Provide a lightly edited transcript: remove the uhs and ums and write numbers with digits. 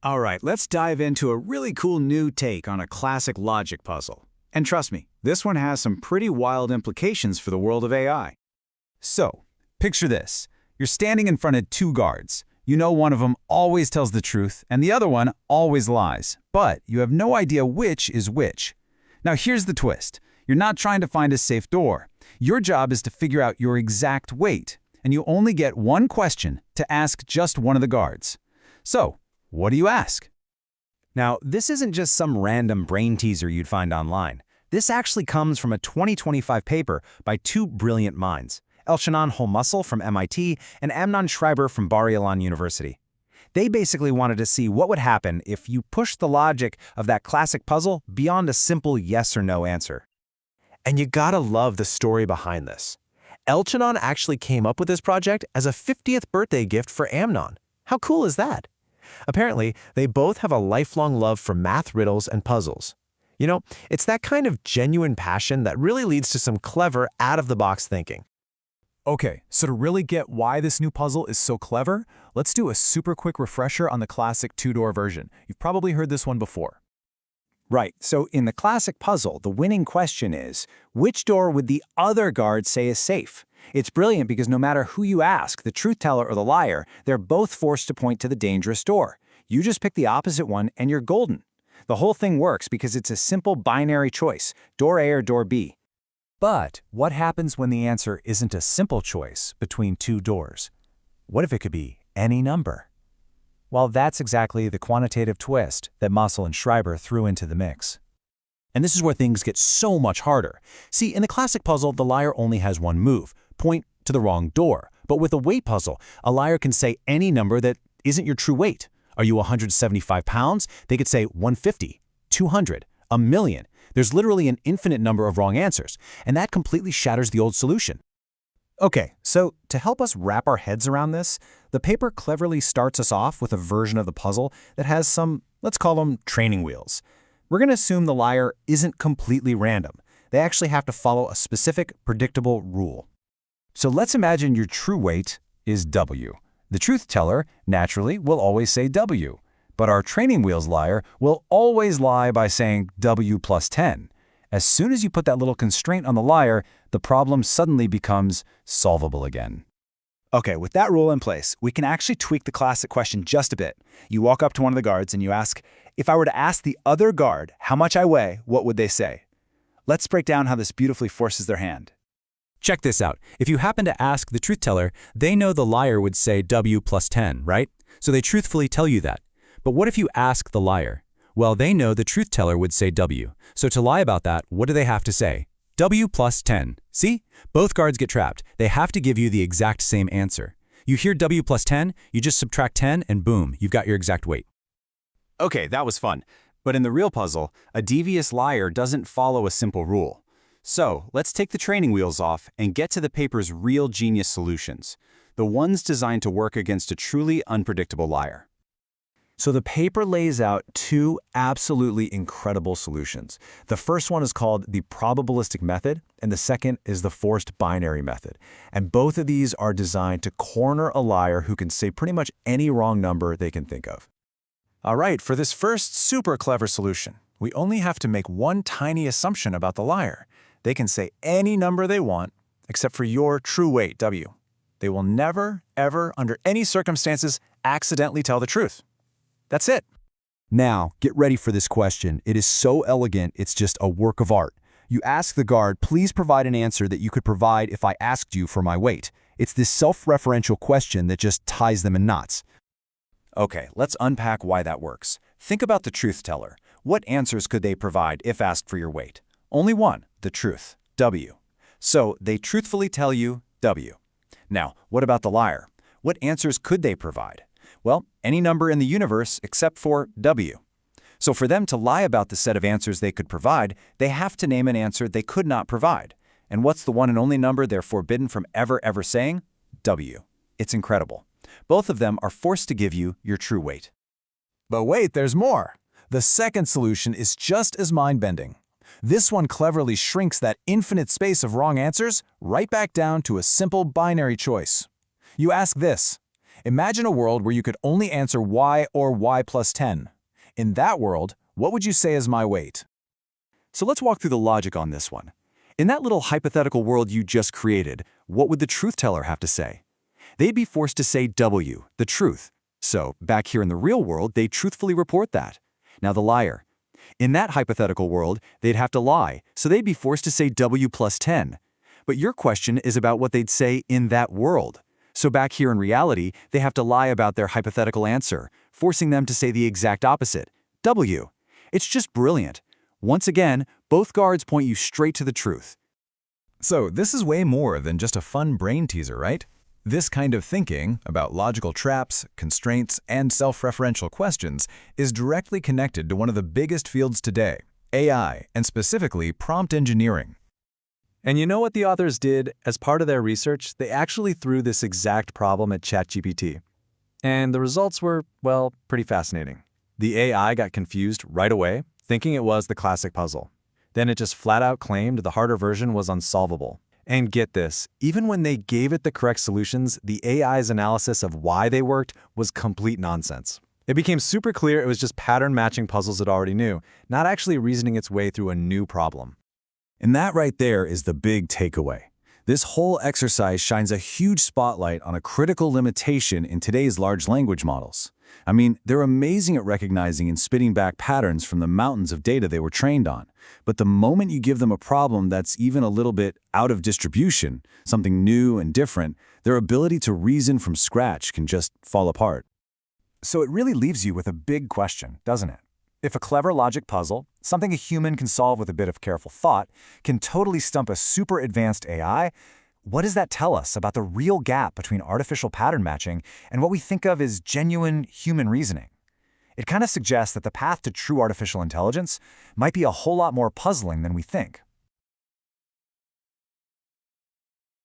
All right, let's dive into a really cool new take on a classic logic puzzle. And trust me, this one has some pretty wild implications for the world of AI. So, picture this. You're standing in front of two guards. You know one of them always tells the truth and the other one always lies, but you have no idea which is which. Now here's the twist. You're not trying to find a safe door. Your job is to figure out your exact weight, and you only get one question to ask just one of the guards. So, what do you ask? Now, this isn't just some random brain teaser you'd find online. This actually comes from a 2025 paper by two brilliant minds, Elchanan Holmuscle from MIT and Amnon Schreiber from Bar-Ilan University. They basically wanted to see what would happen if you pushed the logic of that classic puzzle beyond a simple yes or no answer. And you gotta love the story behind this. Elchanan actually came up with this project as a 50th birthday gift for Amnon. How cool is that? Apparently, they both have a lifelong love for math riddles and puzzles. You know, it's that kind of genuine passion that really leads to some clever, out-of-the-box thinking. Okay, so to really get why this new puzzle is so clever, let's do a super quick refresher on the classic two-door version. You've probably heard this one before. Right, so in the classic puzzle, the winning question is, which door would the other guard say is safe? It's brilliant because no matter who you ask, the truth teller or the liar, they're both forced to point to the dangerous door. You just pick the opposite one and you're golden. The whole thing works because it's a simple binary choice, door A or door B. But what happens when the answer isn't a simple choice between two doors? What if it could be any number? Well, that's exactly the quantitative twist that Muscle and Schreiber threw into the mix. And this is where things get so much harder. See, in the classic puzzle, the liar only has one move, point to the wrong door. But with a weight puzzle, a liar can say any number that isn't your true weight. Are you 175 pounds? They could say 150, 200, a million. There's literally an infinite number of wrong answers, and that completely shatters the old solution. Okay, so to help us wrap our heads around this, the paper cleverly starts us off with a version of the puzzle that has some, let's call them training wheels. We're going to assume the liar isn't completely random. They actually have to follow a specific, predictable rule. So let's imagine your true weight is W. The truth teller, naturally, will always say W. But our training wheels liar will always lie by saying W plus 10. As soon as you put that little constraint on the liar, the problem suddenly becomes solvable again. Okay, with that rule in place, we can actually tweak the classic question just a bit. You walk up to one of the guards and you ask, if I were to ask the other guard how much I weigh, what would they say? Let's break down how this beautifully forces their hand. Check this out. If you happen to ask the truth teller, they know the liar would say W plus 10, right? So they truthfully tell you that. But what if you ask the liar? Well, they know the truth teller would say W. So to lie about that, what do they have to say? W plus 10. See? Both guards get trapped. They have to give you the exact same answer. You hear W plus 10, you just subtract 10, and boom, you've got your exact weight. Okay, that was fun. But in the real puzzle, a devious liar doesn't follow a simple rule. So let's take the training wheels off and get to the paper's real genius solutions, the ones designed to work against a truly unpredictable liar. So the paper lays out two absolutely incredible solutions. The first one is called the probabilistic method, and the second is the forced binary method. And both of these are designed to corner a liar who can say pretty much any wrong number they can think of. All right, for this first super clever solution, we only have to make one tiny assumption about the liar. They can say any number they want, except for your true weight, W. They will never, ever, under any circumstances, accidentally tell the truth. That's it. Now, get ready for this question. It is so elegant, it's just a work of art. You ask the guard, please provide an answer that you could provide if I asked you for my weight. It's this self-referential question that just ties them in knots. Okay, let's unpack why that works. Think about the truth teller. What answers could they provide if asked for your weight? Only one, the truth, W. So they truthfully tell you W. Now, what about the liar? What answers could they provide? Well, any number in the universe except for W. So for them to lie about the set of answers they could provide, they have to name an answer they could not provide. And what's the one and only number they're forbidden from ever saying? W. It's incredible. Both of them are forced to give you your true weight. But wait, there's more. The second solution is just as mind-bending. This one cleverly shrinks that infinite space of wrong answers right back down to a simple binary choice. You ask this: Imagine a world where you could only answer y or y plus 10. In that world, what would you say is my weight? So let's walk through the logic on this one. In that little hypothetical world you just created, what would the truth teller have to say? They'd be forced to say W, the truth. So, back here in the real world, they truthfully report that. Now the liar. In that hypothetical world, they'd have to lie, so they'd be forced to say W plus 10. But your question is about what they'd say in that world. So back here in reality, they have to lie about their hypothetical answer, forcing them to say the exact opposite, W. It's just brilliant. Once again, both guards point you straight to the truth. So this is way more than just a fun brain teaser, right? This kind of thinking about logical traps, constraints, and self-referential questions is directly connected to one of the biggest fields today, AI, and specifically prompt engineering. And you know what the authors did? As part of their research, they actually threw this exact problem at ChatGPT. And the results were, well, pretty fascinating. The AI got confused right away, thinking it was the classic puzzle. Then it just flat out claimed the harder version was unsolvable. And get this, even when they gave it the correct solutions, the AI's analysis of why they worked was complete nonsense. It became super clear it was just pattern-matching puzzles it already knew, not actually reasoning its way through a new problem. And that right there is the big takeaway. This whole exercise shines a huge spotlight on a critical limitation in today's large language models. I mean, they're amazing at recognizing and spitting back patterns from the mountains of data they were trained on. But the moment you give them a problem that's even a little bit out of distribution, something new and different, their ability to reason from scratch can just fall apart. So it really leaves you with a big question, doesn't it? If a clever logic puzzle, something a human can solve with a bit of careful thought, can totally stump a super advanced AI, what does that tell us about the real gap between artificial pattern matching and what we think of as genuine human reasoning? It kind of suggests that the path to true artificial intelligence might be a whole lot more puzzling than we think.